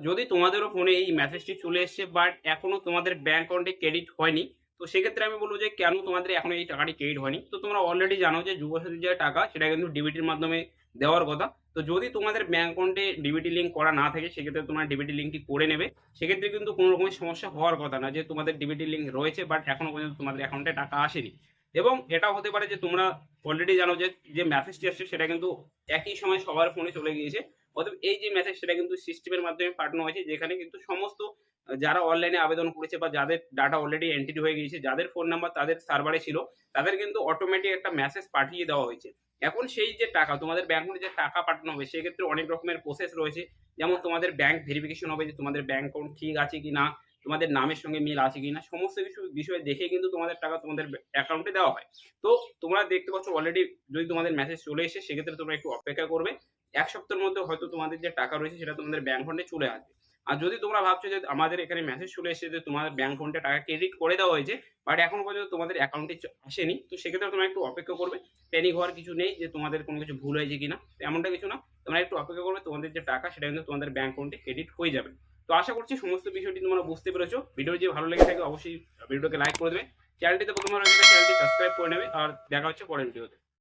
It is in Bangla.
যদি তোমাদেরও ফোনে এই মেসেজটি চলে এসছে বাট এখনো তোমাদের ব্যাংক অ্যাকাউন্টে ক্রেডিট হয়নি, তো সেক্ষেত্রে আমি বলব যে কেন তোমাদের এখনো এই টাকাটি ক্রেডিট হয়নি। তো তোমরা অলরেডি জানো যে যুবসাথীর যে টাকা সেটা কিন্তু ডিবিটির মাধ্যমে দেওয়ার কথা। তো যদি তোমাদের ব্যাংক অ্যাকাউন্টে ডিবিটি লিঙ্ক করা না থাকে সেক্ষেত্রে তোমরা ডিবিটি লিঙ্কটি করে নেবে। সেক্ষেত্রে কিন্তু কোনো রকমের সমস্যা হওয়ার কথা না যে তোমাদের ডিবিটি লিঙ্ক রয়েছে বাট এখনো পর্যন্ত তোমাদের অ্যাকাউন্টে টাকা আসেনি। এবং এটাও হতে পারে যে তোমরা অলরেডি জানো যে, যে মেসেজটি আসছে সেটা কিন্তু একই সময় সবার ফোনে চলে গিয়েছে। অতএব এই যে মেসেজ সেটা কিন্তু সিস্টেমের মাধ্যমে পাঠানো হয়েছে যেখানে কিন্তু সমস্ত যারা অনলাইনে আবেদন করেছে বা যাদের ডাটা অলরেডি এন্ট্রি হয়ে গিয়েছে, যাদের ফোন নাম্বার তাদের সার্ভারে ছিল, তাদের কিন্তু অটোমেটিক একটা মেসেজ পাঠিয়ে দেওয়া হয়েছে। এখন সেই যে টাকা তোমাদের ব্যাংক থেকে যে টাকা পাঠানো হবে সেক্ষেত্রে অনেক রকমের প্রসেস রয়েছে। যেমন তোমাদের ব্যাংক ভেরিফিকেশন হবে যে তোমাদের ব্যাংক অ্যাকাউন্ট ঠিক আছে কিনা, তোমাদের নামের সঙ্গে মিল আছে কিনা, সমস্ত কিছু বিষয় দেখে কিন্তু তোমাদের টাকা তোমাদের অ্যাকাউন্টে দেওয়া হয়। তো তোমরা দেখতে পাচ্ছ অলরেডি যদি তোমাদের মেসেজ চলে এসে সেক্ষেত্রে তোমরা একটু অপেক্ষা করবে। ১ সপ্তাহের মধ্যে হয়তো তোমাদের যে টাকা রয়েছে সেটা তোমাদের ব্যাংক অ্যাকাউন্টে চলে আসবে। আর যদি তোমরা ভাবছো যে আমাদের এখানে মেসেজ চলে এসেছে যে তোমাদের ব্যাংক অ্যাকাউন্টে টাকা ক্রেডিট করে দেওয়া হয়েছে, বাট এখনো পর্যন্ত তোমাদের অ্যাকাউন্টে আসেনি। তো সেক্ষেত্রে তোমরা একটু অপেক্ষা করবে। প্যানিক হওয়ার কিছু নেই যে তোমাদের কোনো কিছু ভুল হয়েছে কিনা। এমনটা কিছু না। তোমরা একটু অপেক্ষা করবে। তোমাদের যে টাকা সেটা কিন্তু তোমাদের ব্যাংক অ্যাকাউন্টে ক্রেডিট হয়ে যাবে। তো আশা করছি সমস্ত বিষয়টি তোমরা বুঝতে পেরেছো। ভিডিও যদি ভালো লেগে থাকে অবশ্যই ভিডিওটাকে লাইক করে দেবে। চ্যানেলটিতে প্রথমবার হয়ে থাকলে চ্যানেলটি সাবস্ক্রাইব করে নেবে। আর দেখা হচ্ছে পরের ভিডিওতে।